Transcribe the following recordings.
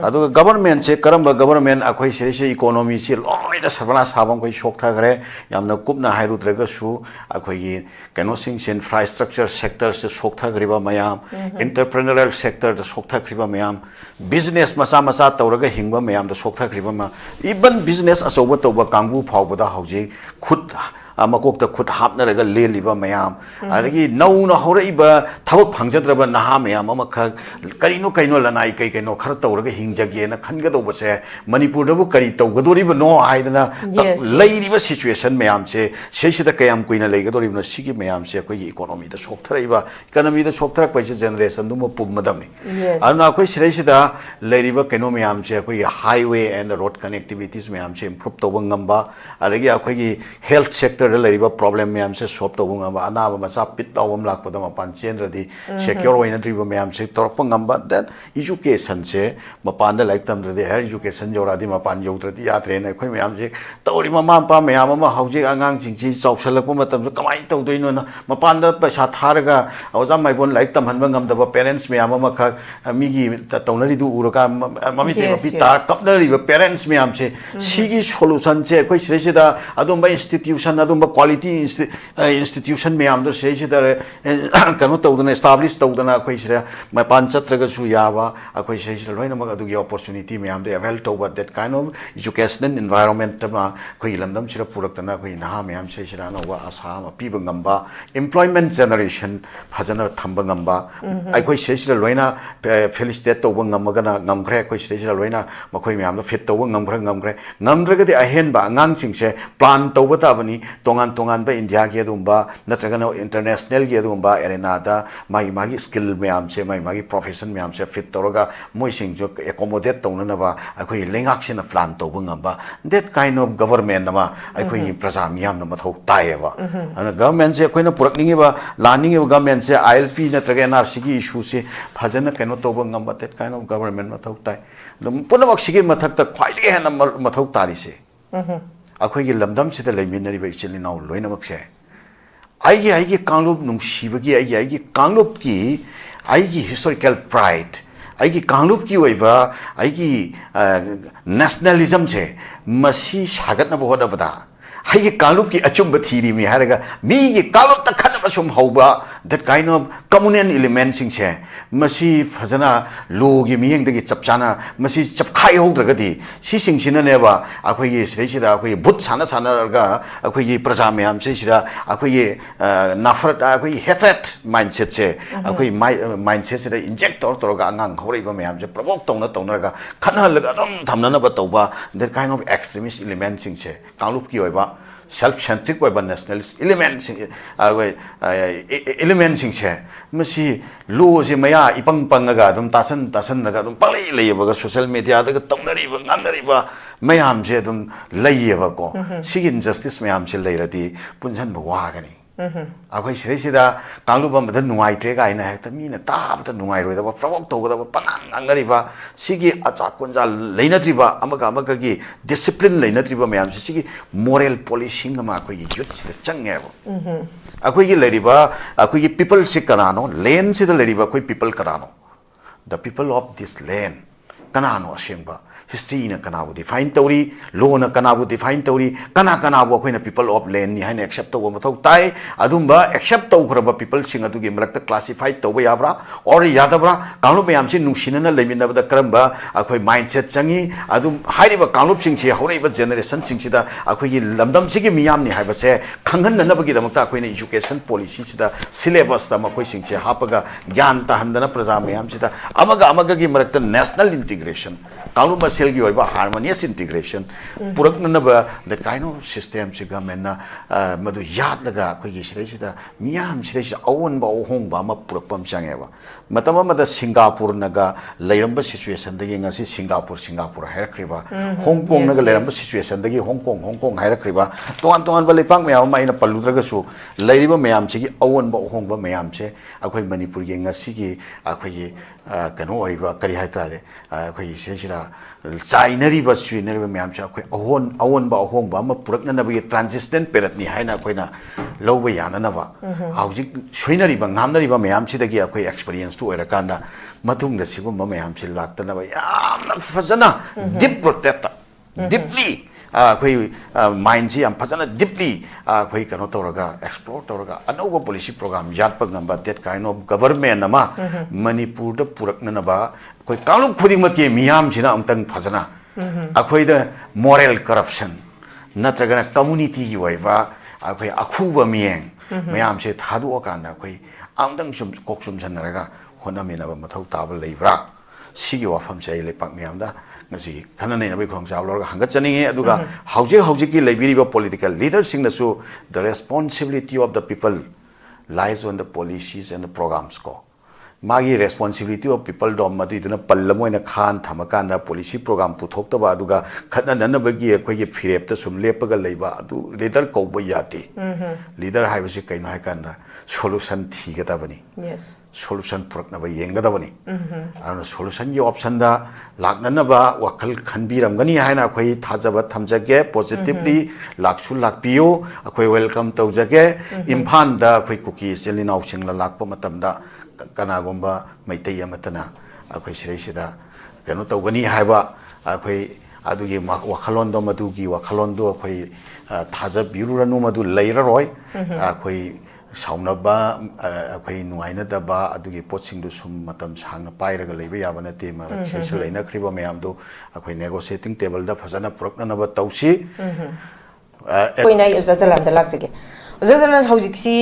Adu government se karamba government akhoi se economy se loi da sabana sabam koi shok tha gare yamna kupna hairu traga su akhoi gi kano sing infrastructure sector se shok tha griba mayam entrepreneurial sector da shok tha griba mayam business masa masa tawraga hingba mayam da shok tha griba ma even business asoba tawba kangbu phawba da hauji khut AMMOCOC khut hapnaraga leliba mayam adagi nauna horaiba thabak phangjadraba naha mayam amakha karino kaino lanai kai kaino khar tawraga hingjage na khanga do base manipur dabu kari tawgadoriba no aidana leiriba situation mayam se sesida kayam kuina leigadoriba sigi mayam se koi economy da sokthariba economy da soktharak paise generation dum pummadamni ana koi sida leiriba kaino mayam se koi highway and road connectivities mayam se improve tawba ngamba adagi akoi health sector leriba problem mayam se solve tawba ngamba anaba macha pit dawam lakpada mapan chenradi secure oina driba mayam se torpa ngamba that education se mapanda like tamradi higher education joradi mapan yotradi yatre na khoi mayam se tawri mama pa mayam ma hauji angang jingji chausalakpa matam se kamai tawdoino na mapanda paisa tharaga awja maibon like tamhanba ngamdaba parents mayam ma kha migi tawnari du uraka mamite mapita kapnariba parents mayam se sigi solution se khoi sida adumba institution adumba quality institution mayam do se sida kanu tawdana establish tawdana khoi sida mapan chatraga su yaba akhoi se sida loina ma adugi opportunity mayam de avail tawba that kind of educational environment ma khoi lamdam sira puraktana khoi naha mayam se sida no wa asa ma piba ngamba employment generation phajana thamba ngamba akhoi se sida loina felicitate tawba ngamagana ngamkhre akhoi se sida loina makhoi mayam do fit tawba ngamkhre ngamdragadi ahen ba ngang chingse plan tawba tabani tongan tongan ba india ge dumba natragana international ge dumba arena da mai magi skill mayam se mai magi profession mayam se fit toroga moi sing jo accommodate tawna na ba akhoi lengak sina plan tawba ngamba that kind of government nama akhoi praja miyam na mathau tai ba ana government se akhoi na purakningi ba laning ba government se ilp natraga nrc gi issue se phajana kaino tawba ngamba that kind of government mathau tai punamak sigi mathak ta khwaidi hena mathau tari se akhoi gi lamdam sida leiminari ba ichili naw loina mak se aigi kanglup nungsibagi aigi kanglup ki aigi historical pride aigi kanglup ki oiba aigi nationalism se masi sagat na boda bada aigi kanglup ki achumba thiri mi haraga mi gi kanglup ta khana basum hauba that kind of communal elements sing che masi phajana lo gi miyeng dagi chapchana masi chapkhai haudragadi si sing sina ne ba akhoi gi sida akhoi but sana ga akhoi gi praja mayam se sida akhoi gi nafrat akhoi hatred mindset se akhoi mindset sida inject tor ga angang khorei ba mayam se provoke tongna ga khana laga dum thamna na ba tawba that kind of extremist elements sing che kanglup ki oiba self-centric oiba nationalist elements che masi lo se maya ipang pangaga dum tasan naga dum palai leiba social media da tongnari ba ngamnari ba mayam se dum leiba ko sigi injustice mayam se leiradi punjan ba wagani akhoi sida kanglubam da nuai tre ga ina hekta mi na ta ba nuai roi da ba frog to ga ba panang angari ba sigi acha kunja leinatri ba amaga gi discipline leinatri ba mayam sigi moral policing ma akhoi gi jut sida change ba akhoi gi leriba akhoi gi people se kanano land sida leriba akhoi people kanano the people of this land kanano asengba history na kanabu define tauri law na kanabu define tauri kana bu akhoi people of land ni haina accept to mathau tai adumba accept to khuraba people sing adu gi malak classify to ba yabra or yadabra kanglu mayam sin nungsina na lemin da karamba akhoi mindset changi adum hairiba kanglup sing chi horaiba generation sing chi da akhoi gi lamdam chi gi miyam ni haiba se khanghan na ba gi da makta akhoi na education policy chi da syllabus da makhoi sing chi hapaga gyan ta handana praja mayam chi da amaga gi malak national integration kanglu selgi oiba harmonious integration purak na ba the kind of system si government na madu yat laga khoi gi sida miyam sida awon ba ohong ba ma purak pam change ba matama mada singapore naga leiramba situation da nga si singapore harakriba hong kong naga leiramba situation da gi hong kong harakriba ton ba lepang mayam ma ina paludraga su leiriba mayam chi gi awon ba ohong ba mayam che akhoi manipur gi nga si gi akhoi gi kano oriba kari haita de akhoi se sira चाइनरीब सुइनरीब मैम से अखोई अवोनब अहोंब अमा पुरकननबगी transitional period नि हाइना अखोइना लौब याननबा हाउजिक सुइनरीब नामनरीब ma'am सिदगी अखोई experience to ओइरकांदा मथुंगदा सिगुंब ma'am से लाक्तनबा यामना फजना deep protect deeply अखोई माइंड से फजना डीपली अखोई कनो तौरगा एक्सप्लोर तौरगा अनौब पॉलिसी प्रोग्राम यादप गंबा दैट काइंड ऑफ गवर्नमेंट अमा मणिपुर द पुरकननबा अखोई कालुक खुदिंगमकी मियाम सिना अमतंग फजना अखोई द मोरल करप्शन नत्रगना कम्युनिटी की ओइबा अखोई अखुबा मियेंग मैम से थादुओ कांदा अखोई आमदंग सुम कोकसुम जनरगा होनमिनबा मथौ ताब लेब्रा सिगी वाफम से लेपाक मियामदा ngasi khana nei nabai khong chaw lor hanga chaninge aduga hauje ki leibiriba political leaders singnasu the responsibility of the people lies on the policies and the programs ko magi responsibility of people dom madu iduna pallamoina khan thamakanda policy program puthok taba aduga khana nanabagi akhoi gi firep ta sum lepaga leiba adu leader ko bo yati leader haibasi kaino haikanda solution thigadabani yes solution puraknaba yengadabani ana solution gi option da laknanaba wakal khanbiramgani haina akhoi thajaba thamjage positively laksu lakpiyo akhoi welcome tawjage imphal da akhoi cookie selinaw singla lakpa matamda kanagomba maitai amatana akhoi sireisida kano tawgani haiba akhoi adugi wakhalon do madugi wakhalon do akhoi thajabiruranu madu leiraroi akhoi saunaba akhoi nuainadaba adugi potsing du sum matam sangna pairaga leiba yaba nate marak sesal leina khriba mayam do akhoi negotiating table da phajana puraknanaba tawsi koina Jalal da lakjage Jalal haujiksi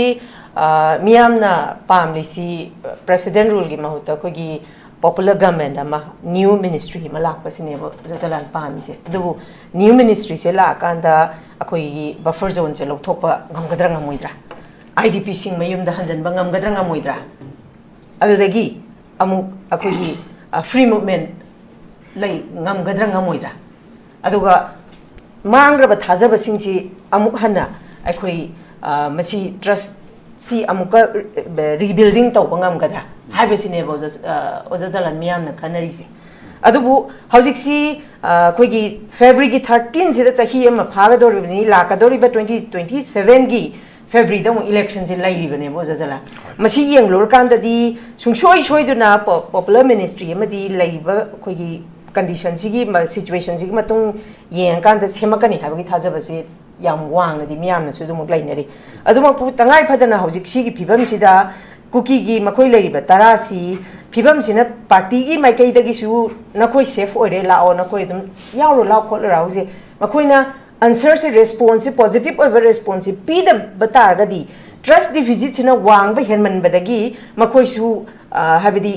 Miyamna pamlisi president rule gi mahuta kogi popular government ama new ministry ma lakpa sine bo Jalal pami se du new ministry se la kanda akoi buffer zone se lokthokpa ngamgadra ngamoidra IDP sing mayum da hanjan ba ngamgadra ngamoidra adudagi amu akoi free movement lai ngamgadra ngamoidra aduga mangraba thajaba singsi amuk hana akoi masi trust si amuka rebuilding tau pangam gadra habesi ne boza Jalal Miyam na kanari se adubu haujik si koi gi February gi 13 se da chahi ama phaga dor ni la ka dori ba 2027 gi February da mo election je lai li bane boza Jalal masi yeng lor kan da di sung choi du na popular ministry ama di lai ba koi gi condition si gi situation si gi matung yeng kan da semakani ha ba gi thaja ba se yam wang di Miyam na su du mok lai nari aduma pu tangai phadana haujik si gi phibam sida cookie gi makoi lai ba tarasi phibam sina party gi mai kai da gi su nakoi safe ore la o nakoi dum yauro la khol ra use makoi na answer se response positive over response p da bata ga di trust deficit sina wang ba henman badagi makoi su habidi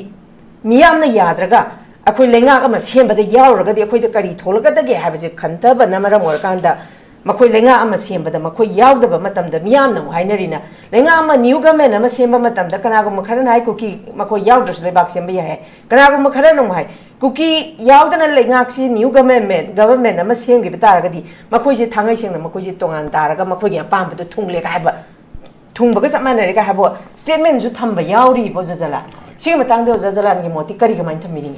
Miyam na yadraga akoi lenga ama sem bada yauro ga di akoi da kari tholaga da ge habaje khanta ba namara mor kanda makoi lenga ama sembada makoi yaudaba matamda Miyam na hainarina lenga ama new government ama semba matamda kanago makharan hai cookie makoi yaudras lebak semba ya hai kanago makharan no hai cookie yaudana lenga si new government ama semgi betaraga di makoi je thangai sengna makoi je tongan taraga makoi ya pam du thungle ga ba thungba ga samana re ga habo statement ju thamba yauri bo Jalal sing matang de Jalal gi moti kari ga main thamini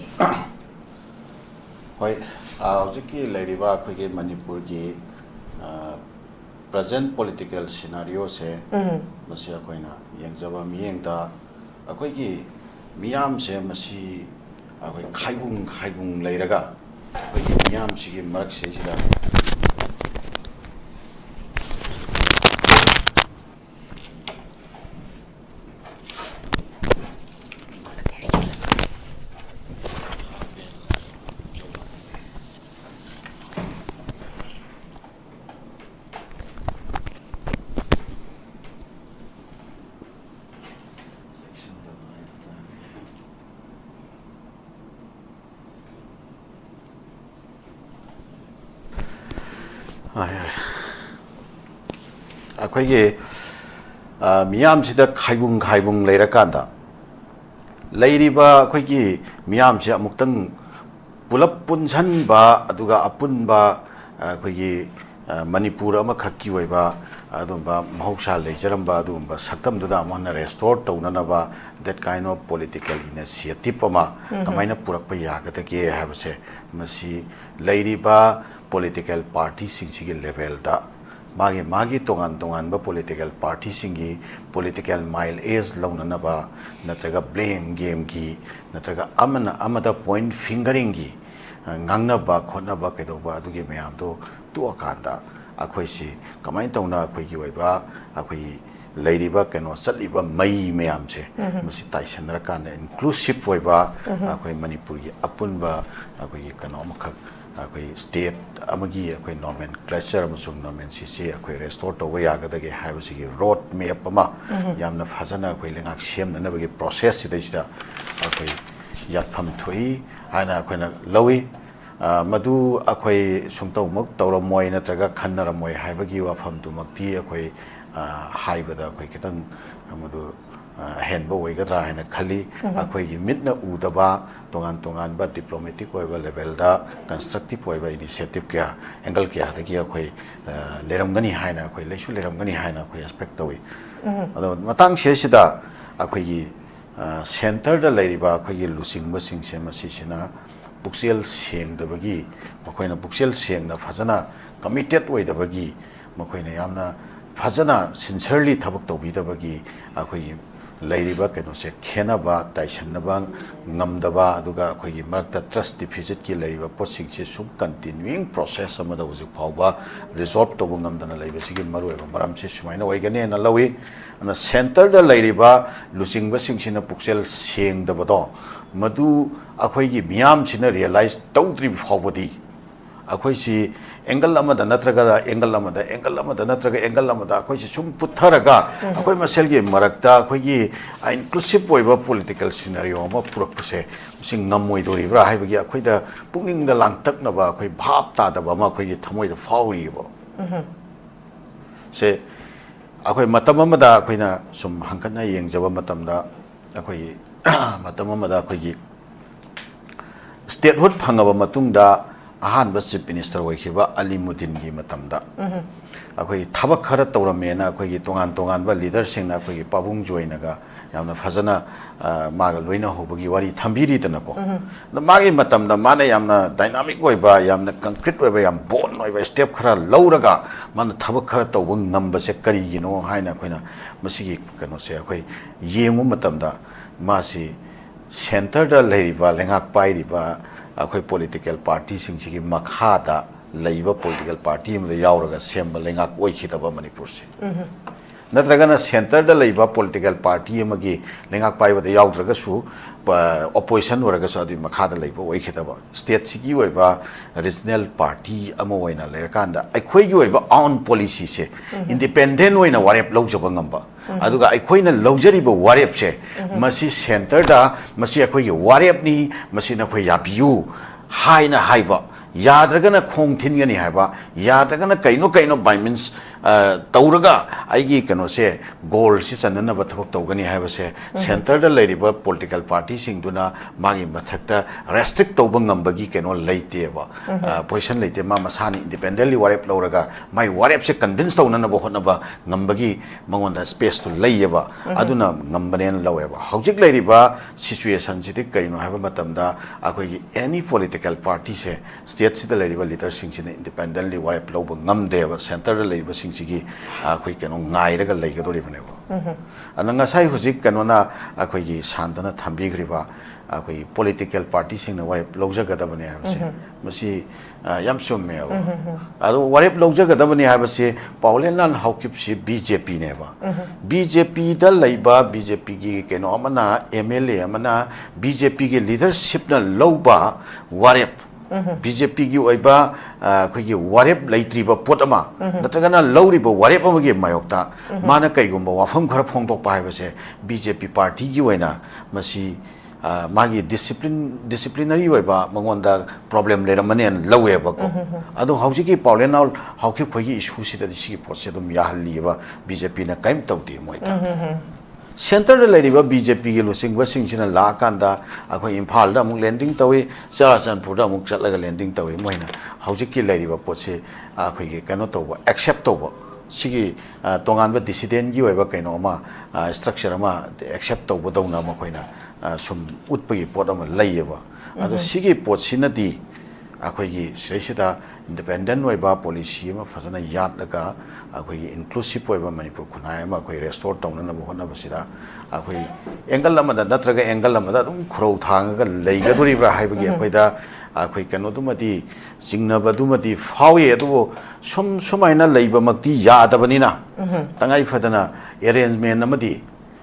hoi aujiki leiriba khoi ge manipur gi present political scenario se masia koina yengjaba miyengda akoi gi Miyam se masi akoi khaibung leiraga akoi gi Miyam sigi marak se sida akhoi ge Miyam sida khaibung leirаканда leiriba akhoi gi Miyam se amuktang pulap punsan ba aduga apun ba akhoi gi Manipur ama khakki oiba adumba mahoksa leijaramba adumba saktamduda amana restore taunanaba that kind of political initiative ama kamaina purakpa yagadage habase masi leiriba political party singsi level da magi tongan ba political party singi political mile is launanaba natraga blame game gi natraga amada point fingering gi ngangna ba khona ba kedoba adugi mayam to akanda akhoi si kamai tauna akhoi gi oiba akhoi leiriba keno satliba mai mayam se masi taisanra kan inclusive oiba akhoi manipur gi apunba akhoi keno amakak akhoi state amagi akhoi nomenclature amasung nomenclature akhoi restore to yagadage habasi gi road map ama yamna phajana akhoi lengak sem na bagi process sidaisda akhoi yatpham thoi ana akhoi na lawi madu akhoi sungtau mak tawramoi natraga khannaramoi haibagi wafam tu makti akhoi haibada akhoi kitang madu henba oigadra haina khali akhoi gi mitna udaba tongan ba diplomatic oiba level da constructive oiba initiative kya angle kya da ki akhoi leramgani haina akhoi leisu leramgani haina akhoi expect tawi ado matang sesida akhoi gi center da leiriba akhoi gi lusingba singse masisina buksel seng da bagi makoina buksel seng na phajana committed oida bagi makoina yamna phajana sincerely thabak tobi da bagi akhoi leiriba keno se khena ba taisan ba ngamdaba aduga akhoi gi markta trust deficit ki leiriba posing se sum continuing process amada uji phawba resolve to ngamdana leiba sigi maru eba maram se sumaina oigane na lawi ana center da leiriba lusingba singsina buksel seng da bodo madu akhoi gi miyam sina realize tawdri phawbodi akhoi si angle amada natraga angle amada natraga angle amada akhoi si sum putharaga akhoi masel gi marakta akhoi gi inclusive oiba political scenario ma purakpse sing ngamoi dori bra haibagi akhoi da pungning da langtak na ba akhoi bhap ta da ba ma akhoi gi thamoi da fauri bo se akhoi matam amada akhoi na sum hangkana yengjaba matam da akhoi matam amada akhoi gi statehood phangaba matungda ahan chief minister oikiba alimuddin gi matamda akhoi thabak khara tawramena akhoi gi tongan ba leader singna akhoi gi pabung joinaga yamna phajana maga loina hobagi wari thambiri tanako magi matamda mana yamna dynamic oiba yamna concrete oiba yam bon oiba step khara lauraga mana thabak khara tawba ngamba se kari gino haina akhoi masigi kano se akhoi yengu matamda masi center da leiriba lengak pairiba akhoi political party singchi makhada leiba political party amda yauraga semba lengak oikhidaba manipur se natragana center da leiba political party amagi lengak paiba da yaudraga su opposition waraga su adi makhada leiba oikhidaba state sigi oiba regional party amo oina lerakanda aikhoi gi oiba own policy se independent oina warep laujaba ngamba aduga aikhoi na laujariba warep se masi center da masi aikhoi gi warep ni masi na khoi yabiu haina haiba yadragana khong thingani haiba yadragana kaino by means tauraga aigi kano se goal si sanana ba thok tawgani haiba se center da leiriba political party singduna magi mathakta restrict tawba ngambagi kano leite ba position leite ma masani independently warep lauraga mai warep se convince tawna ba hotna ba ngambagi mangonda space to leiba aduna ngambane laweba hojik leiriba situation sidik kaino haiba matamda akoi any political party se state sida leiriba leader singchina independently warep lawba ngamdeba center da leiriba singchigi akoi kano ngairaga leigadoribneba ananga sai hojik kano na akoi gi sandana thambigriba akoi political party singna warep lawjagadabane habse masi yam summe ado warep lawjagadabane habse Paolienlal Haokip si BJP neba BJP da leiba BJP gi kano amana MLA amana BJP gi leadership na lawba warep BJP gi oiba khoi warep leitriba potama natragana lawriba warep amagi mayokta mana kaigumba wafam khara phongtok pa haibase BJP party gi oina masi magi disciplinary oiba mangonda problem leramane laweba ko ado haujiki Paolienlal Haokip khoi gi issue sida disi potse dum yahalliba BJP na kaim tawti moita center da leiriba BJP gi lusingba singsina la kanda akhoi imphal da amuk landing tawi Charasanpur da amuk chatlaga landing tawi moina haujiki leiriba potse akhoi gi kano tawba accept tawba sigi tongan ba dissident gi oiba kaino ma structure ma accept to bodona ma koina sum utpagi pot ama layeba ado sigi pot sinadi akhoi gi seisida independent oiba policy ma fazana yat laga akhoi gi inclusive oiba manipur khunai ma akhoi restore tawna na bohona basida akhoi angle lama da natraga angle lama da dum khurau thanga leiga duri bra haibagi akhoi da akhoi kano dumadi jingnaba dumadi fawi adu sumaina leiba makti yadabani na tangai fadana arrangement amadi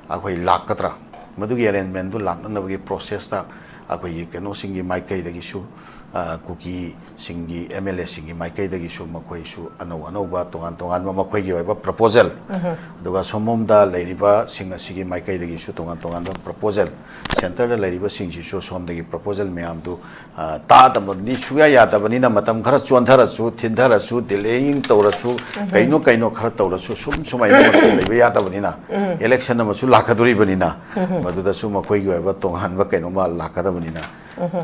akhoi lakatra madugi arrangement du lakna bagi process ta akhoi kano singi maikai dagi su kuki singi MLA singi maikai dagi su makoi su ano ba tongan makoi gi ba proposal aduga somom da leiriba singa sigi maikai dagi su tongan ba proposal center da leiriba singi su som dagi proposal meam du ta da ni suya ya da bani na matam khara chonthara su thindara su delaying tawra su kaino khara tawra su sumai no leiba ya da bani na election na su lakaduri bani na madu da su makoi gi ba tongan ba kaino ma lakada bani na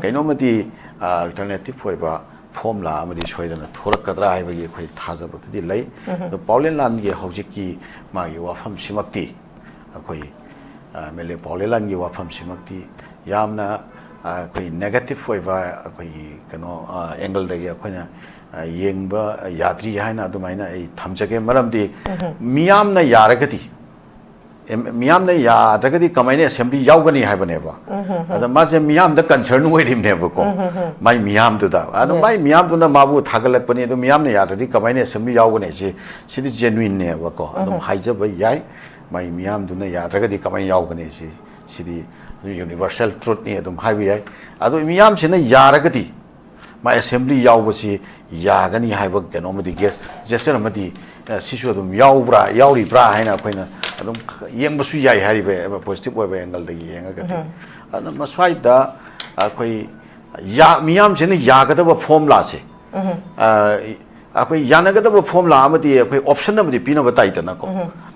kaino mati alternative oiba formula amadi soidana thorakadra haibagi khoi thajabati lei the Paolienlal gi hojiki ma gi wafam simakti akhoi mele Paolienlal gi wafam simakti yamna khoi negative oiba akhoi kano angle dagi akhoi yengba yatri haina adumaina ei thamjage maramdi miyamna yaragati Miyam na ya jagadi kamaine assembly Yowgani haibane ba ada maje Miyam da concern oirim ne ba ko mai Miyam du da ada mai Miyam du na mabu thagalak pani do Miyam na ya jagadi kamaine assembly Yowgani je sidi genuine ne ba ko adum haija ba yai mai Miyam du na ya jagadi kamaine Yowgani je sidi universal truth ne adum haibi yai ado Miyam se na yaragadi mai assembly Yowbasi yagani haiba kano madi guest gesture madi sisu adum Yowbra Yowri bra haina koina adum yengbasu yai haribe positive oiba angle dagi yengagati ana maswaida akhoi ya Miyam se ne yagadaba formula se akhoi yanagadaba formula amadi akhoi option amadi pina batai ta na ko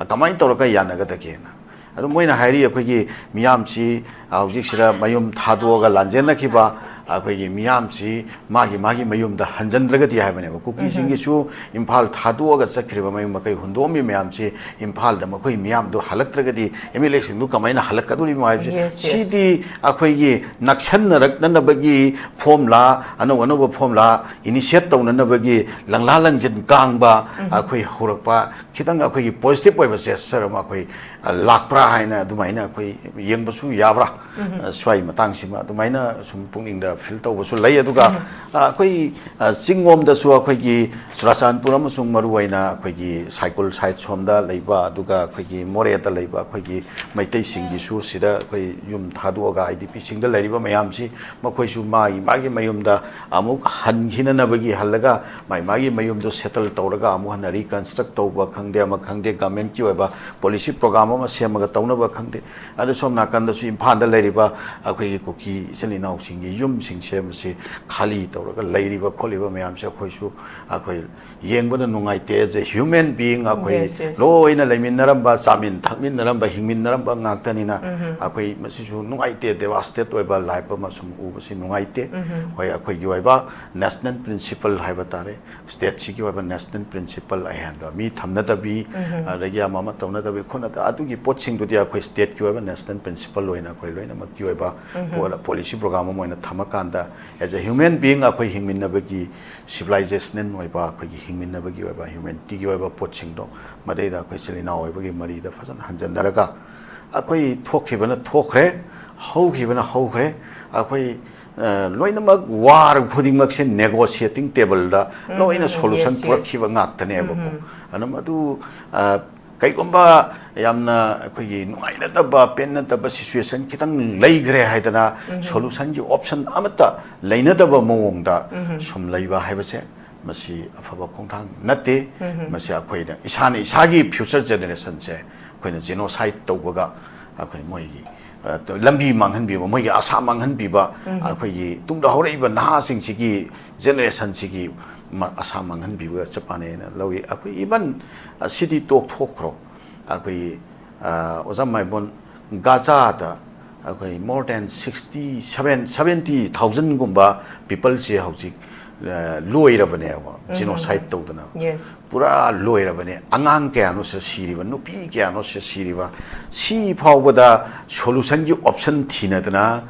kamai tawraka yanagada ke na adu moina hairi akhoi gi Miyam si hojik sira mayum thadoga lanjena khiba akhoi Miyam si magi mayum da hanjandragati haibane ba kuki singi su imphal thadoga sakriba mayum makai hundomi Miyam si imphal da makhoi Miyam do halaktragati MLA sing du kamaina halakaduri ma haibse sidi akhoi gi naksan rakna bagi formula ano formula initiate tawna bagi langla langjin kangba akhoi horakpa khitang akhoi gi positive oiba gesture ma akhoi lakpra haina dumaina akhoi yengbasu yabra swai matang sima dumaina sum pungning da fil tawbasu lai aduga akhoi chingom da su akhoi gi Surasanpur amasung maruwaina akhoi gi cycle side somda leiba aduga akhoi gi more ta leiba akhoi gi maitai singi su sida akhoi yum thaduaga IDP singda leriba mayam si makhoi su magi mayum da amuk hankhina na bagi halaga magi mayum do settle tawraga amu han reconstruct tawba khangde ama khangde government ki oiba policy program ama semaga tawna ba khangde adu somna kanda su imphal da leriba akhoi gi kuki selina singi yum sing sem si khali tawraga leriba kholiba mayam se akhoi su akhoi yengbana nungai te as a human being akhoi loina lemin naramba chamin thakmin naramba hingmin naramba ngaktani na akhoi masi su nungai te devastate oiba life ma sum u basi nungai te hoi akhoi gi oiba national principle haiba tare state si gi oiba national principle ai han mi thamna da bi ragya mama tawna da bi khona da adu gi poching du dia akhoi state gi oiba national principle loina akhoi loina ma gi oiba policy program mo ina thamakanda as a human being akhoi hingmin na bagi civilization oiba akhoi gi hingmin na bagi oiba humanity gi oiba poching do madai da akhoi selina oiba gi mari da fasan hanjan daraga akhoi thokhibana thokhre haukhibana haukhre akhoi loinamak war khudingmak se negotiating table da loina solution purakhiba ngaktane ba ko anam adu kaikomba yamna akhoi nuaina taba penna taba situation kitang leigre haidana solution gi option amata leina taba mawongda sum leiba haibase masi afaba khongthang natte masi akhoi da isana isagi future generation se akhoi na genocide tawbaga akhoi moi gi lambi manghan bi moi gi asa manghan bi ba akhoi gi tungda horaiba naha sing sigi generation sigi asa manghan bi ba chapane na lawi akhoi iban city tok thokro akhoi ozam mai bon gaza da okay more than 70,000 gumba people se hauji loirabane genocide tawdana Yes. pura loirabane angang kya no se siriba nupi kya no se siriba si phawbada solution gi option thinadana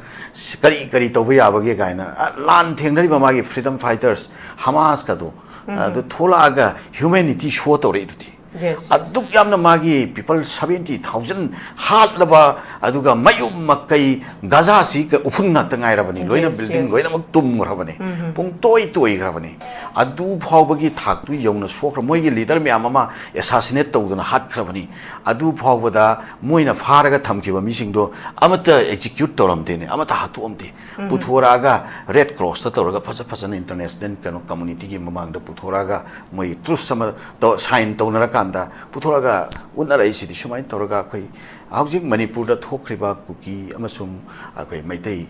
kari kari tawba yabage gaina lan thengnari magi freedom fighters hamas ka do the tholaga humanity show tawre iduti Yes. aduk yamna magi people 70,000 hat laba aduga mayum makai gaza si ka ufun na tangai rabani loina building loina mak tum rabani pung toy rabani adu phawbagi thak tu yongna sokra moi gi leader me amama assassinate tawduna hat rabani adu phawbada moina faraga thamkiba mising do amata execute toramdene amata hatu omde puthoraga red cross ta toraga phasa international kano community gi mamang da puthoraga moi truth sama to sign tawna kanda putholaga unara isidi sumai toraga khoi aujik manipur da thokriba kuki amasung akhoi maitai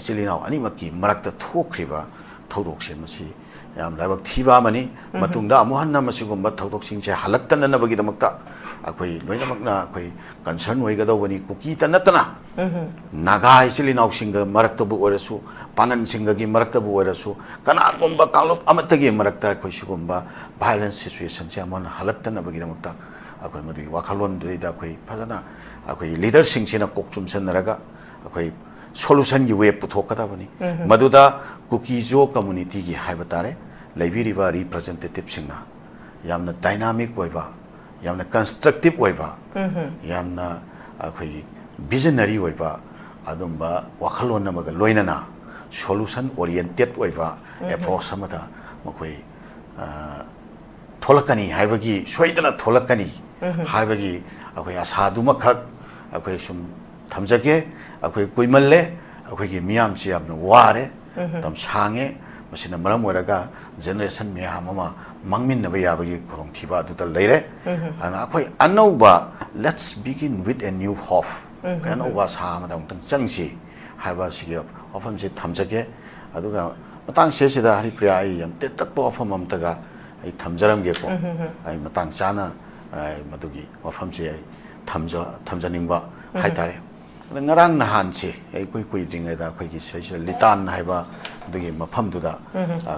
chilina ani maki marakta thokriba thodok se masi yam labak thiba mani matungda amuhanna masigumba thodok singche halaktan na bagi damakta akhoi loina makna akhoi concern hoiga dawani kuki tanatana naga chilina singa marakta bu orasu pangan singa gi marakta bu orasu kana gumba kalok amatagi marakta akhoi sugumba violence situation se amon halaktan na bagi damakta akhoi madu wakhalon da akhoi phajana akhoi leader sing sina kokchum senaraga akhoi solution gi way puthokada bani maduda kuki jo community gi haibatare laibiriba representative singna yamna dynamic oiba yamna constructive oiba yamna akhoi visionary oiba adumba wakhalon namaga loinana solution oriented oiba approach samada makoi tholakani haibagi soidana tholakani haibagi akhoi asaduma khak akhoi sum thamjage akhoi kuimalle akhoi gi miyam si amna ware tam sange masina maram oraga generation miyam ama mangmin na bayabagi khorong thiba duta leire ana akhoi anauba let's begin with a new hope anauba sa ma dang tang changsi haiba sigi ofam si thamjage aduga matang sesida hari priya ai yam tetak po ofam amtaga ai thamjaram ge ko ai matang chana ai madugi ofam si ai thamjaningba haitare ngarang nahan si ai kui dringa khoi gi sei litan haiba dugi mafam duda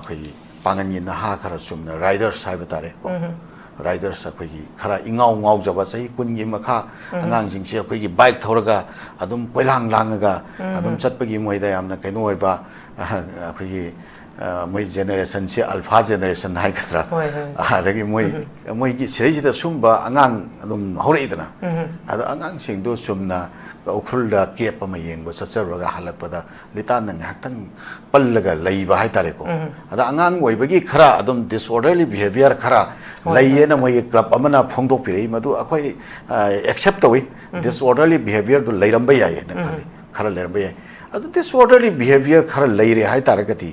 khoi pangan yin ha khara sumna riders haiba tare ko riders khoi gi khara ingau jaba sei kun gi makha angang jing se khoi gi bike thoraga adum koilang langaga adum chatpagi moida yamna kaino oiba khoi gi moi generation se alpha generation hai khatra ragi moi gi sei da sumba angang adum horeidana ado angang sing do sumna ukhulda kep ma yengba sacharwaga halakpada litan nang hatang pallaga leiba hai tare ko ada angang oibagi khara adum disorderly behavior khara laiyena moi club amana phongdok pirei madu akhoi accept tawi disorderly behavior do leiramba yaye na khali khara leiramba yaye adu disorderly behavior khara leire hai taragati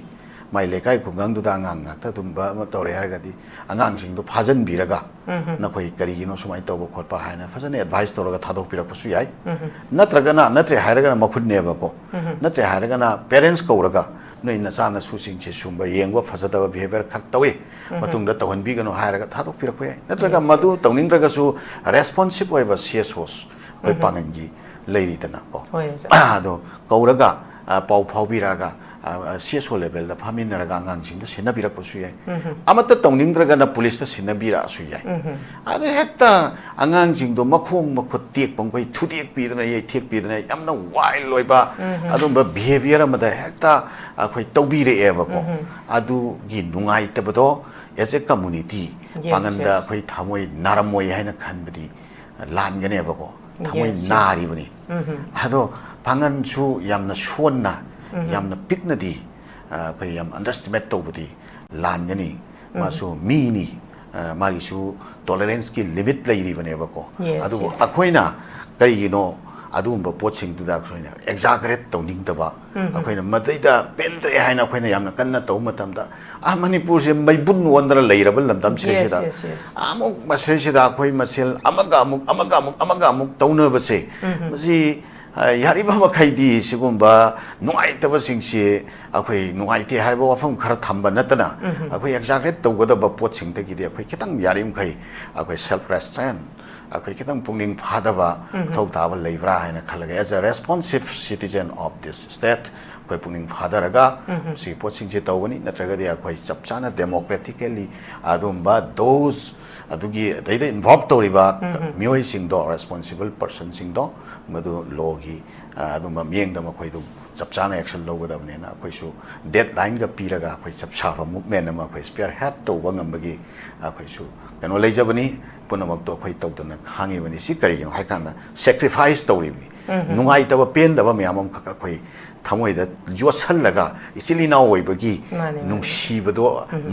mai lekai kungang du da angang ta tumba ma tore haragadi angang sing do phajan biraga na khoi kari gino sumai tobo khotpa haina phajane advice toraga thadok pirak pusu yai natre haraga makhud neba ko natre haraga parents kauraga noi na sana su sing che sumba yengwa phajada behavior khat tawi matung da tawhan bi gano haraga thadok pirak pe natraga madu tawning raga su responsive oiba CSOs koi pangangi leiri tana ko ado kauraga pau phau biraga CSO level da phamin raga ngang sing da senabirak pusu yai amata tawning raga na police da senabira su yai are hekta angang sing do makhong makhut tek pangkoi thudiek pi dana ye thek pi dana yamna wild loiba adum ba behavior amada hekta akhoi tawbire eba ko adu gi nungai tabado as a community panganda khoi thamoi naramoi haina khanbadi lan gane ba ko thamoi nari bani ado pangan su yamna shonna yamna piknadi khoi yam underestimate tawbadi lan gani masu mini magi su tolerance ki limit leiri bane ba ko adu akhoina kari no adumba poching du da khoina exaggerate tawning taba akhoina madaida pendre haina khoina yamna kanna taw matamda manipur se maibun wandra leirabal lamdam sida amuk masel sida khoi masel amaga amuk tawna base masi यारिबा मखैदी सिगुम्बा नुआइतबा सिंगसी अखोई नुआइते हाइबा वफम खरा थंबा नतना अखोई exact तौगदबा pot सिंगदगिदि अखोई खितंग यारिमखै अखोई self restaurant अखोई खितंग पुंगनिंग फादबा थौ ताबा लेब्रा हाइना खलगा as a responsive citizen of this state अखोई पुंगनिंग फादरगा सि पोट सिंगजे तौगनी नत्रगदि अखोई चपचाना डेमोक्रेटिकली अदुम्बा दोस अदुगी दैदे इन्वॉल्व तौरिबा मियोय सिंगदो रेस्पॉन्सिबल पर्सन सिंगदो मदु लॉगी अदुम्बा मियंगदा मखोइदो चपचाना एक्शन लौगदबनेना अखोइसु डेडलाइन गा पीरगा अखोइ चपचाबा मूवमेंट अमा अखोइ स्पेयर हेड तौबा ngambagi अखोइसु कनो लेजबनी पुनमक तो अखोइ तौदना खांगिबनी सि करिगिनो हाइकाना सैक्रिफाइस तौरिबनी नुंगाइतबा पेनदबा मयामम खक अखोइ थमोइदा जोसलगा इचिलिना ओइबगी नुंसीबदो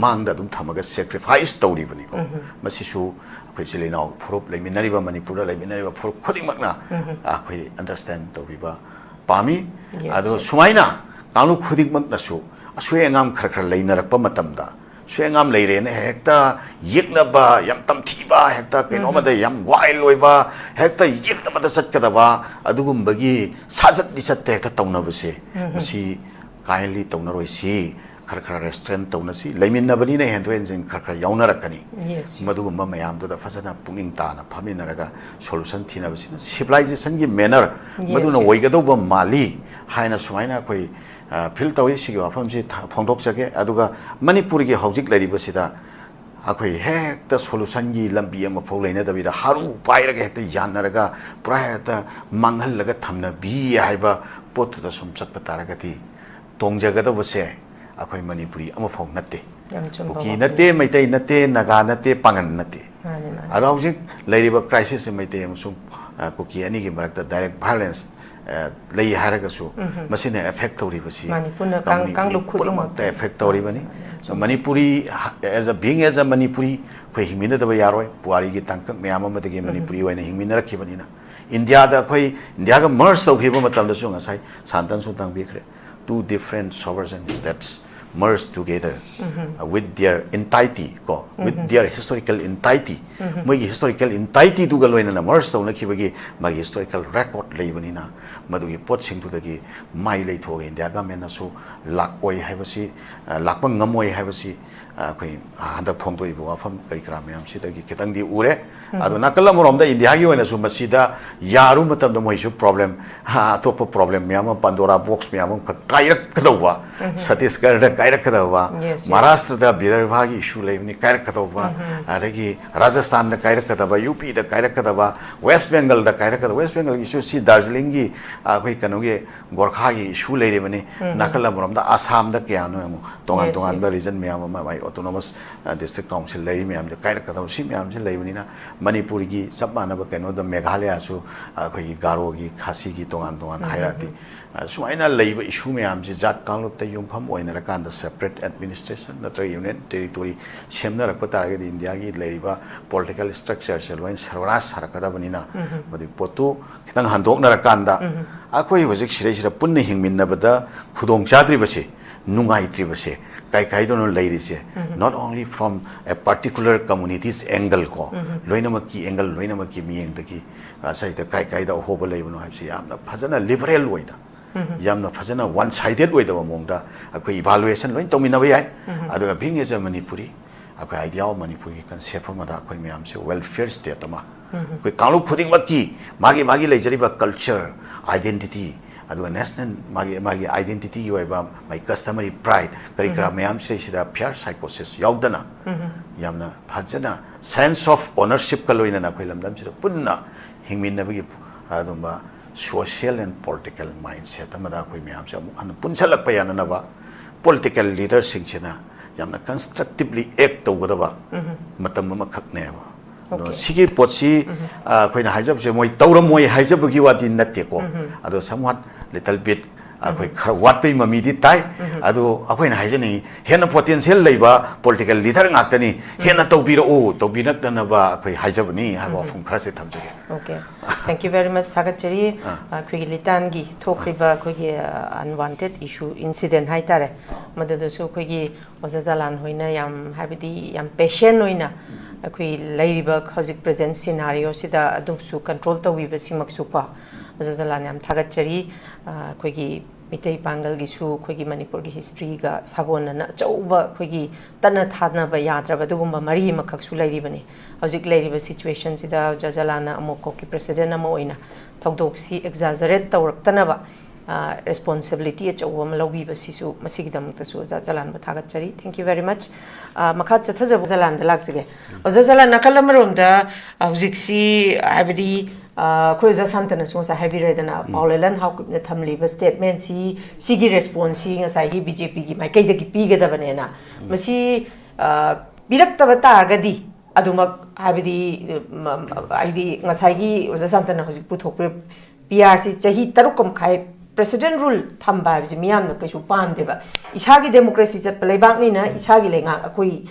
मांगदा दुम थमगा सैक्रिफाइस तौरिबनी को मसिसु अखोइ इचिलिना फुरुप लेमिनरिबा मणिपुरदा लेमिनरिबा फुरुप खुदिमकना अखोइ अंडरस्टैंड तौबिबा पामी अदो सुमाइना कांगलु खुदिमकनसु असुए अंगाम खरखर लेइनरकपा मतमदा सुएंगाम लेरेने हेक्ता येकनबा यम तमथीबा हेक्ता केनोमदा यम वाइल्ड ओइबा हेक्ता येकनबदा चटकदबा अदुगुम्बगी साजत दिसते हेक्ता तौनबसे मसी काइनली तौनरोइसी खरखर रेस्टोरेंट तौनसी लेमिनबनीने हेंदो एंजिन खरखर याउनरकनी मदुगुम्बा मयामदुदा फजना पुनिंग ताना फमिनरगा सोल्यूशन थिनबसिना सिविलाइजेशन की मैनर मदुना ओइगदोबा माली हाइना सुमाइना कोई फिल तौई सिगी वाफम से फोंदोक सके अदुगा मणिपुर की हौजिक लरिबसिदा अखोई हेक्ता सोल्यूशन की लंबी अमा फौ लेनदबिदा हारू पाइरगा हेक्ता यानरगा पुरा हेक्ता मांगहलगा थमनबी हाइबा पोतुदा सुम चटप तारगति तोंजगदबसे अखोई मणिपुरी अमा फौ नते कुकी नते मैतै नते नागा नते पांगन नते अदा हौजिक लरिबा क्राइसिस मैतै अमसुम कुकी अनि की मरकता डायरेक्ट वायलेंस लई हारगसु मसिने इफेक्ट तौरिबसी कांगलुखुदिमक्ता इफेक्ट तौरिबनी so Manipuri as a being as a Manipuri खै हिंमिनदबा यारोय पुवारी की तांकक मयाम अमदगी मणिपुरी ओइना हिंमिनरखिबनिना इंडिया दा खै इंडिया का मर्ज तौखिबा मतमदसु ngasai santan su tangbikhre two different sovereign states merged together with their entirety with their historical entirety my historical entirety to galoina na merged to nakhibagi my historical record leibanina madugi pot sing to dagi mai lei thoge india government na su lakoi haibasi lakpang ngamoi haibasi khoi handa phongdoi bo afam kari kra myam si dagi kitang di ure adu nakala morom da india gi oina su masida yaru matam da moi su problem ha top problem myam pandora box myam kairak kadawa satisgarh da kairak kadawa maharashtra da vidarbha gi issue leibni kairak kadawa adagi rajasthan da kairak kadawa up da kairak kadawa west bengal da kairak kadawa west bengal issue si darjeeling gi khoi kanu gi gorkha gi issue leirebani nakala morom da assam da kya no tongan tongan da region myam ma mai autonomous district council lei myam da kairak kadawa si myam se leibani na manipur gi sabana ba kano da meghalaya su khoi garo gi khasi gi tongan tongan hairati सुमाइना lab issue ma'am से जात कांगलुप यूमफम ओइनरकान separate administration नत्र union territory सेमनरक Targe India की लेब political structure से lion सर्वनाश हरकदबनिना मदि पोतु खितंग हंदोकनरकान अखोई हजिक सिरे पुन्ने हिंगमिनबदा खुदोंग चाद्रिबसे नुंगाइत्रिबसे kai kai dono leiriche not only from a particular community's angle ko loinama ki angle loinama ki mieng dagi sai da kai kai da hoba leibno haisi yamna phajana liberal oida yamna phajana one sided oida mongda akoi evaluation loin tomina ba yai aduga being as a manipuri akoi idea of manipuri concept ma da akoi myam se welfare state ma koi kalu khuding ma ki magi leijari ba culture identity अदुगा national मागी identity योइबा माई customary pride करी करा मैम से सिदा प्यार साइकोसिस याउदना यामना फजना सेंस ऑफ ओनरशिप का लोइना ना खोइलम दम सिदा पुन्ना हिंगमिनबगी अदुबा सोशल एंड पॉलिटिकल माइंडसेट अमदा खोइ मैम से अन पुनसलक पयाननबा पॉलिटिकल लीडर सिंगसिना यामना कंस्ट्रक्टिवली एक्ट तौगदबा मतम म खकनेबा सिगी पोची खोइना हाइजब से मोइ तौरम मोइ हाइजबगी वादी नते को अदो समवट little bit अखोइ खर वाटपै ममीदी ताइ अदो अखोइना हाइजनी हेन पोटेंशियल लेबा पॉलिटिकल लीडर ngakani हेन तौबिरो ओ तौबिनकनबा अखोइ हाइजबनी हाबा फुम खर से थमजगे okay thank you very much थागचरी अखोइ लितान गी थोखरिबा अखोइ अनवांटेड इशू इंसिडेंट हाइतारे मददसु अखोइ ओजा जलान होइना याम हाबिदी याम पेशेंट होइना अखोइ लेरिबा हजिक प्रेजेंट सिनारियो सिदा अदुमसु कंट्रोल तौबिबा सिमक्सु पा Jalan yam thagachari khoi Mitei Pangal gisu khoi Manipur gi history ga sagona na chauba khoi tana thadna ba yadra ba dugumba mari makhak su lairi bani hojik lairi ba situation sida Jajalana AMMOCOC ki president ama oina thogdok si exaggerate tawrak tana ba responsibility a chawam lawbi ba sisu masigidam ta su Jalan ba thagachari thank you very much makhat chathaja Jalan da laksige Jalan nakalamrom da hojik si abadi khoi za santana so sa heavy redana Paolienlal Haokip na thamli ba statement si sigi response si ngasai gi BJP gi mai kai da gi pi ga da banena masi birak ta bata gadi adumak habidi aidi ngasai gi za santana hojik puthok PRC chahi tarukum khai president rule thamba bi miyam na kaisu pam de ba isagi democracy chat palaibak ni na isagi lenga akoi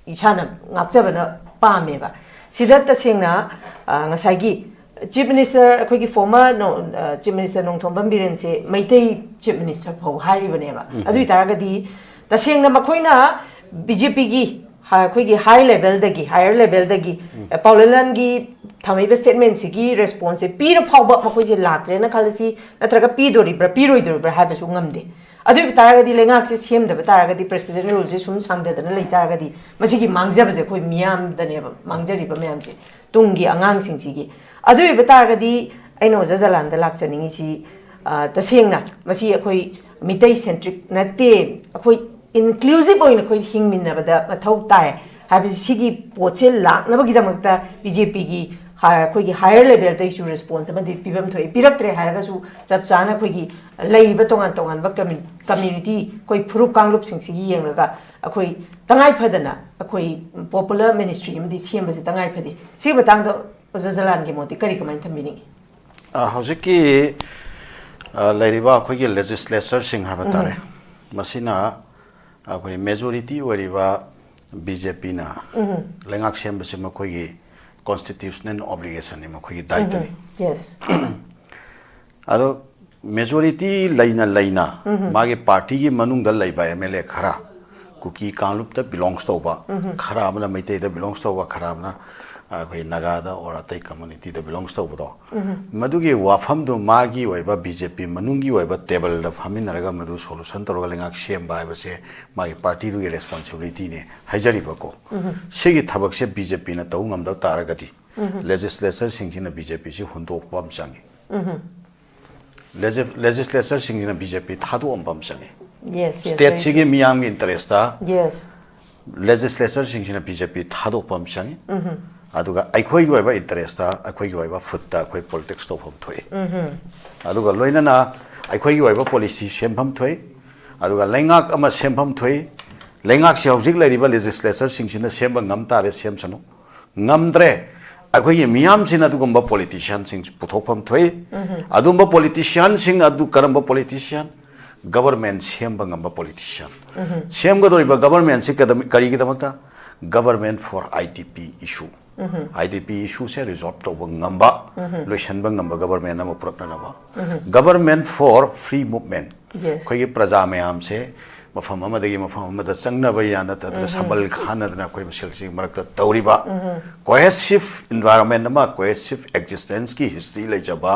isana ngakjabana pame ba sida ta sengna ngasai gi Chief Minister khoi former Chief Minister Nongthombam Biren se Maitei Chief Minister phau hari baneba adui taragadi tasengna makhoina BJP gi khoi gi high level dagi higher level dagi Paolienlal gi thamaiba statement sigi response pira phauba makhoi je latre na khalasi natraga pi dori bra pi roi dori bra ha besu ngamde adui taragadi lengak se sem da taragadi president rule je sum sangde da lei taragadi masigi mangjaba je khoi miyam daneba mangjari ba miyam je tungi angang sing sigi adui batargadi aino Jalan da lakchaningi si tasengna masi akhoi mitei centric nate akhoi inclusive oina khoi hingminna bada mathau tai habi sigi poche lakna bagidamata BJP gi khoi gi higher level da issue response ba pibam thoi piraktre haraga su chapchana khoi gi leiba tongan tongan ba community khoi phurup kanglup sing sigi yengraga akhoi tangai phadana akhoi popular ministry amdi siam ba tangai phadi si batang do Jalan ki moti kari kamai thambini hojiki lairiba khoi gi legislature sing ha batare masina akhoi majority wariba BJP na lengak sem ba sem khoi gi constitutional obligation ni khoi gi daitani yes ado majority laina magi party gi manung dal laiba MLA khara kuki kanlup ta belongs to ba khara amna maitei da belongs to ba khara amna akhoi nagada or atai community da belongs to bodo madugi wafam do magi oiba BJP manungi oiba table da famin raga madu solution to lengak sem ba ba se magi party ru responsibility ne hajari ba ko sigi thabak se BJP na tau ngam da taragati legislature singina BJP si hundok pam changi legislature singina BJP thadu ombam changi yes state sigi miyam interest ta yes legislature singina BJP thadu pam changi aduga Eikhoi gi oiba interest ta Eikhoi gi oiba foot ta Eikhoi politics to phom thoi aduga loina na Eikhoi gi oiba policy sempham thoi aduga lengak ama sempham thoi lengak se hojik lairiba legislature singina semba ngam tare sem sanu ngamdre Eikhoi gi miyam sin adugumba politician sing puthokpham thoi adumba politician sing adu karamba politician government semba ngamba politician semga doriba government se kari gi damakta government for IDP issue IDP issue se resolve to ngamba loisan bang ngamba government na prakna na ba government for free movement khoi praja mayam se mafam amadagi mafam amada changna ba yana ta sabal khana na khoi misel si marakta tauriba cohesive environment ma cohesive existence ki history le jaba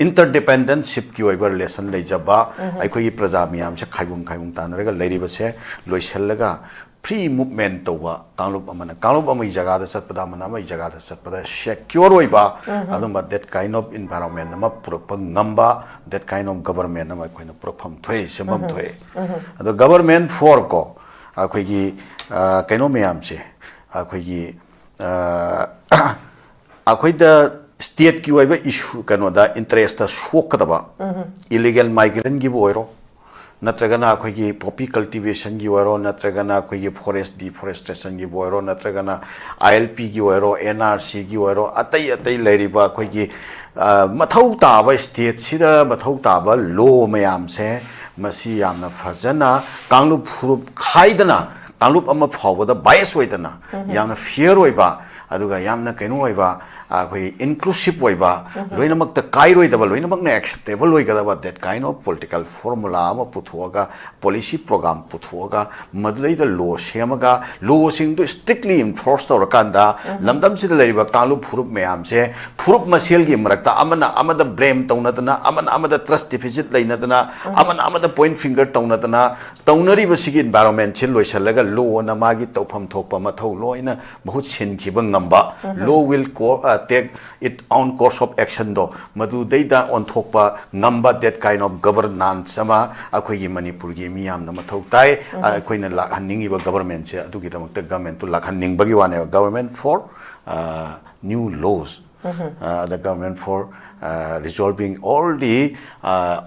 interdependentship ki oiber lesson le jaba ai khoi praja mayam se khaibum tanraga leiriba se loisalaga free movement to ba kanglup amana jaga da satpada mana mai jaga da satpada secure oiba adumba that kind of environment ma purpa ngamba that kind of government ma koina propham thoi sembam thoi ado government for ko akhoi gi kaino meyam se akhoi gi akhoi da state ki oiba issue kano da interest ta swokadaba illegal migrant gi boiro natragana akhoi gi poppy cultivation gi waro natragana akhoi gi forest deforestation gi boiro natragana ILP gi waro NRC gi waro atai lairiba akhoi gi mathau ta ba state sida mathau ta ba law mayam se masi yamna fazana kanglup furup khaidana kanglup ama phawda bias oidana yamna fear oiba aduga yamna kaino oiba ꯑꯩꯈꯣꯏ inclusive ꯑꯣꯏꯕ ꯂꯣꯏꯅꯃꯛꯇ ꯀꯥꯏꯔꯣꯏꯗꯕ ꯂꯣꯏꯅꯃꯛꯅ acceptable ꯑꯣꯏꯒꯗꯕ that kind of political formula ꯑꯃ ꯄꯨꯊꯣꯛꯑꯒ policy program ꯄꯨꯊꯣꯛꯑꯒ ꯃꯗꯨꯗꯩꯗ law ꯁꯦꯝꯃꯒ lawꯁꯤꯡꯗꯨ strictly enforce ꯇꯧꯔꯀꯥꯟꯗ ꯂꯝꯗꯝꯁꯤꯗ ꯂꯩꯔꯤꯕ ꯀꯥꯡꯂꯨꯞ ꯐꯨꯔꯨꯞ ꯃꯌꯥꯝꯁꯦ ꯐꯨꯔꯨꯞ ꯃꯁꯦꯜꯒꯤ ꯃꯔꯛꯇ ꯑꯃꯅ ꯑꯃꯗ blame ꯇꯧꯅꯗꯅ ꯑꯃꯅ ꯑꯃꯗ trust deficit ꯂꯩꯅꯗꯅ ꯑꯃꯅ ꯑꯃꯗ point finger ꯇꯧꯅꯗꯅ ꯇꯧꯅꯔꯤꯕꯁꯤꯒꯤ environment ꯁꯤ ꯂꯣꯏꯁꯜꯂꯒ lawꯅ ꯃꯥꯒꯤ ꯇꯧꯐꯝ ꯊꯣꯛꯄ ꯃꯊꯧ ꯂꯣꯏꯅ ꯃꯍꯨꯠ ꯁꯤꯟꯈꯤꯕ ꯉꯝꯕ law will take its own course of action do madudayda onthokpa ngamba that kind of governance ama akhoi manipurgi miyamna mathau tai akhoi na lakhanningi ba government se adugi damakta government to lakhanning bagi wane government for new laws the government for resolving all the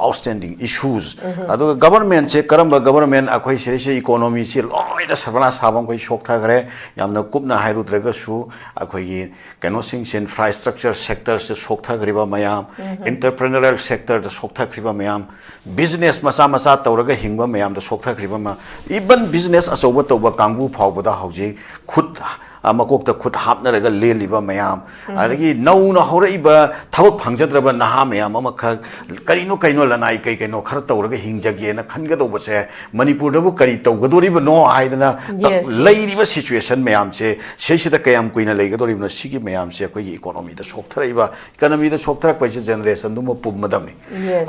outstanding issues. Ado government se karamba government akhoi se economy se loi da sabana sabam koi shok tha gare yamna kupna hairu draga su akhoi gi kano sing infrastructure sector se shok tha griba mayam entrepreneurial sector da shok tha griba mayam business masa masa tawraga hingba mayam da shok tha griba ma even business asoba toba kangbu phawba da hauji khut AMMOCOC khut hapnaraga leliba mayam adagi nauna horaiba thabak phangjadraba naha mayam ama kha karino kaino lanai kai kaino khar tawraga hingjage na khanga do base manipur dabu kari tawgadoriba no aidana leiriba situation mayam se sesida kayam kuina leigadoriba no sigi mayam se koi economy da sokthraiba economy da soktrak paise generation dum pummadamni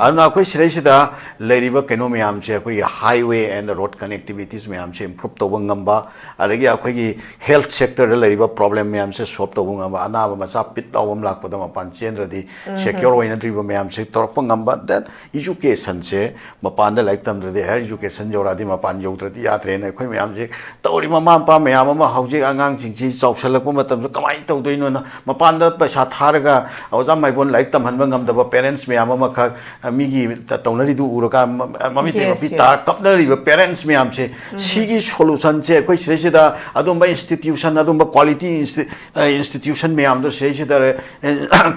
ana koi sida leiriba kaino mayam se koi highway and road connectivities mayam se improve tawangamba adagi akoi health sector lariba problem mayam se solve tawunga ba anaba macha pit lawam lakpada mapan chenradi secure oina driba mayam se torpa ngamba that education se mapan da like tamradi higher education joradi mapan yautradi yatre na khoi mayam se tawri mama pa mayam ma hauji angang jingji chausalakpa matam se kamai tawdoino na mapan da paisa tharaga awza maibon like tamhanba ngamda parents mayam ma kha migi tawnari du uraka mamite mapi ta kapnari parents mayam se sigi solution se khoi sida adumba institution adum quality institution mayam do sei da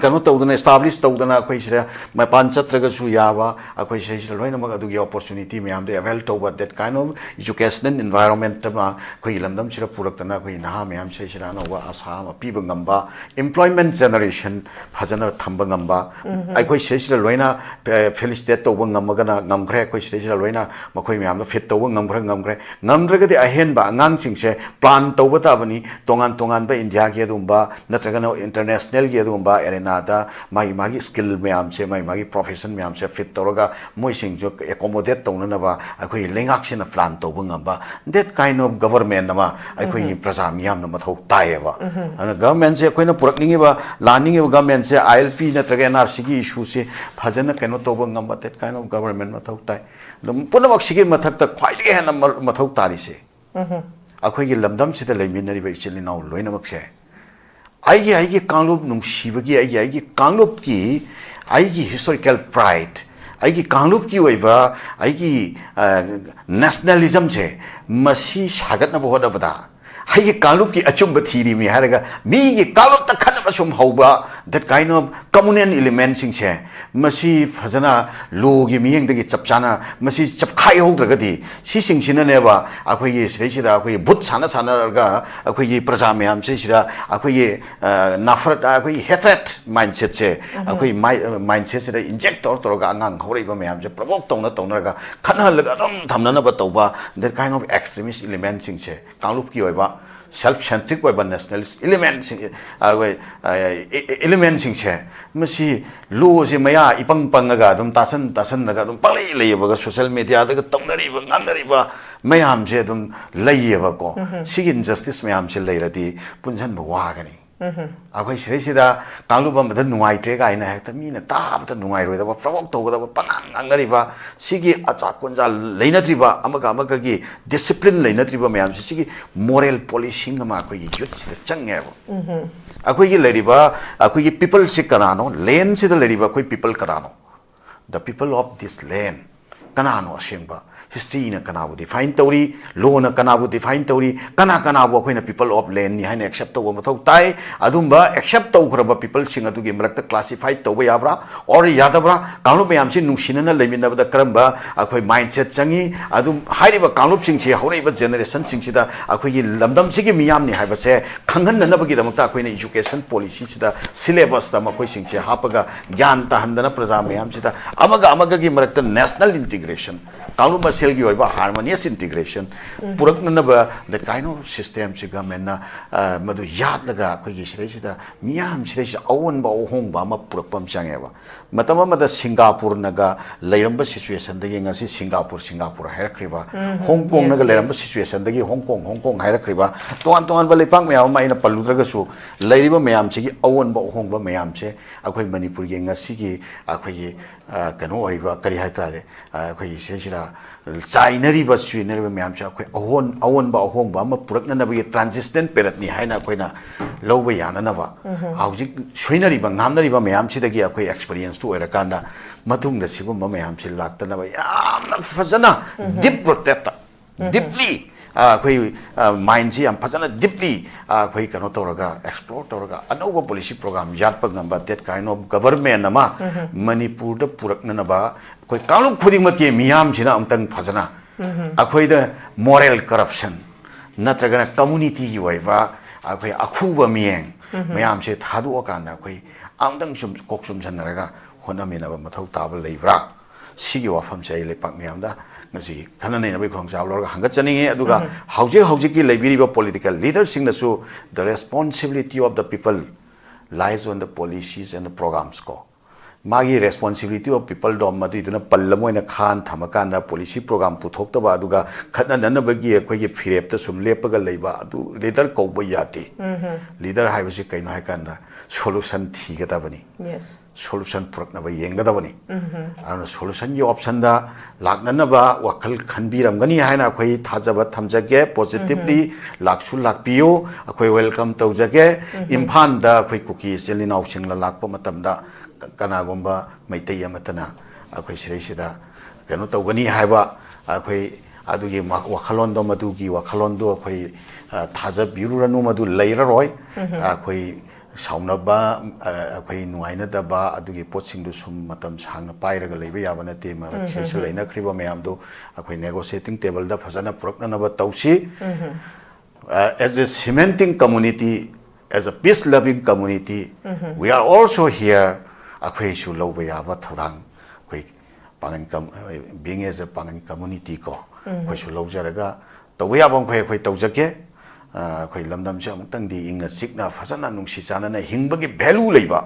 kanu tawdana establish tawdana khoi sira ma panchatraga su yaba akhoi sei loina ma adu opportunity mayam de avail tawba that kind of educational environment ma khoi lamdam sira puraktana khoi naha mayam sei sira no wa asa ma piba ngamba employment generation phajana thamba ngamba akhoi sei sira loina felicitate tawba ngamaga na ngamkhre khoi sei sira loina makhoi mayam do fit tawba ngamkhre ngamdraga de ahen ba ngang chingse plan tawba ta bani tongan tongan ba India ke dumba natragana international ke dumba arena da mai magi skill mayam se mai magi profession mayam se fit toroga moi sing jo accommodate tawna na ba akhoi lengak sina plan tawbanga ba that kind of government na ma akhoi praja miyam na mathau tai ba ana government se akhoi na purakningi ba laningi government se ILP natragana NRC gi issue se phajana kaino tawbanga ba that kind of government mathau tai dum punamak sigi mathak ta khwai de hena mathau tari se akhoi gi lamdam sida leiminari ba ichili naw loina makse aigi kanglup nungsibagi aigi kanglup ki aigi historical pride aigi kanglup ki oiba aigi nationalism se masi sagat na boda bada aigi kanglup ki achumba thiri mi haraga mi gi kanglup ta khana ba sum hauba that kind of communal elements sing che masi phajana lo gi miyeng de gi chapchana masi chapkhai hogdragadi si sing sina ne ba akhoi gi sida akhoi but sana ga akhoi gi praja mayam se sida akhoi gi nafrat akhoi hatred mindset se akhoi mindset se inject tor ga angang khorei ba mayam se provoke tongna ga khana laga dum thamna na ba tawba that kind of extremist elements sing che kanglup ki oiba self-centric by nationalist elements che masi lo se maya ipang pangaga dum tasan naga dum palai leiba social media da tongnari ba ngamnari ba mayam se dum leiba ko sigi injustice mayam se leiradi punjan ba wagani akhoi sida kangluba ma nuai tre ga ina hekta mi na ta ba nuai roi da ba provoke to ga ba panang angari ba sigi acha kunja leinatri ba amaga gi discipline leinatri ba mayam sigi moral policing ma akhoi youth sida change ba akhoi gi leriba akhoi gi people se kanano land sida leriba akhoi people kanano the people of this land kanano asengba history na kana bu define tawri law na kana bu define tawri kana bu akhoi na people of land ni haina accept taw mathau tai adumba accept taw khraba people sing adu gi marak ta classify taw yabra or yadabra kanlu mayam sin nungsina na lemin da karamba akhoi mindset changi adum hairiba kanlup sing chi haureiba generation sing chi da akhoi gi lamdam chi gi miyam ni haiba se khanghan na bagi da makta akhoi na education policy chi da syllabus da makoi sing chi hapaga gyan ta handana praja mayam chi da amaga gi marak ta national integration kanlu masel gi oiba harmonious integration purak na ba the kind of system chi government na madu yat laga akhoi gi sire chi da miyam sire chi awon ba ohong ba ma purak pam change ba matama mada singapore naga lairamba situation da yenga si singapore harakriba hong kong naga lairamba situation da gi hong kong harakriba ton ba lepang mayam ma ina paludraga su lairiba mayam chi gi awon ba ohong ba mayam che akhoi manipur gi ngasi gi akhoi gi kano ariba kari haita de akhoi se sira chainari ba suinari ba mayam cha akhoi awon ba ohong ba ma purakna na bi transition period ni haina akhoi na loba yana na ba haujik suinari ba ngamnari ba mayam chi da gi akhoi experience tu era kanda matung da sigum ba mayam chi lakta na ba yamna fazana deep protect deeply akhoi mind ji am fazana deeply akhoi kano toraga explore toraga anova policy program yat pa ngamba that kind of government ama manipur da purakna na ba akhoi kaluk khuding ma ke miyam china amtang fazana akhoi da moral corruption natragana community gi waiba akhoi akhuba miyeng mayam che thadu akanda akhoi amdang sum koksum janaraga honamina ba mathau tabal leibra sigi wafam chai le pak miyam da ngasi khana nei na bai khong chaw lor hanga chani aduga haujik ki leibiri ba political leaders sing na su the responsibility of the people lies on the policies and the programs ko magi responsibility of people dom madu iduna pallamo ina khan thamakanda policy program puthok ta ba aduga khana nan ba gi khoi gi firep ta sum lepaga leiba adu leader ko ba yati leader haibasi kaino haikanda solution thiga ta bani yes solution purakna ba yenga da bani ana solution gi option da lakna na ba wakal khanbiram gani haina khoi thajaba thamjage positively laksu lakpiyo akhoi welcome tawjage imphan da khoi kuki selina using la lakpa matam da kana gomba maitai amatana akhoi sireisida kanu tawgani haiba akhoi adugi wakhalon do madugi wakhalon do akhoi thajabiruranu madu leiraroi akhoi saunaba akhoi nuaina da ba adugi potsing du sum matam sangna pairaga leiba yabana te mara khese leina khriba mayam do akhoi negotiating table da phajana purakna na ba tausi as a cementing community as a peace loving community we are also here akhoi su loba yaba thodang khoi pangan being as a pangan community ko khoi su lojaraga tawya bang khoi tawjake khoi lamdam cha amtang di ingna sikna phasana nungsi chana na hingbagi value leiba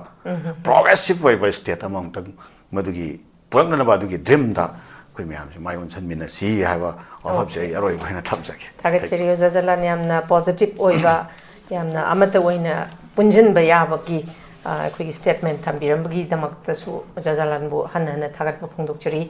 progressive way by state among tang madugi purakna na badugi dream da khoi myam se mai on san mina si haiba ofab se aroi bhaina thamjake tagat cheriyo zazalan yamna positive oiba yamna amata oina punjin ba yabaki akhoi statement thambiram bagi damak tasu jajalan bu hanna thagat ba phongdok cheri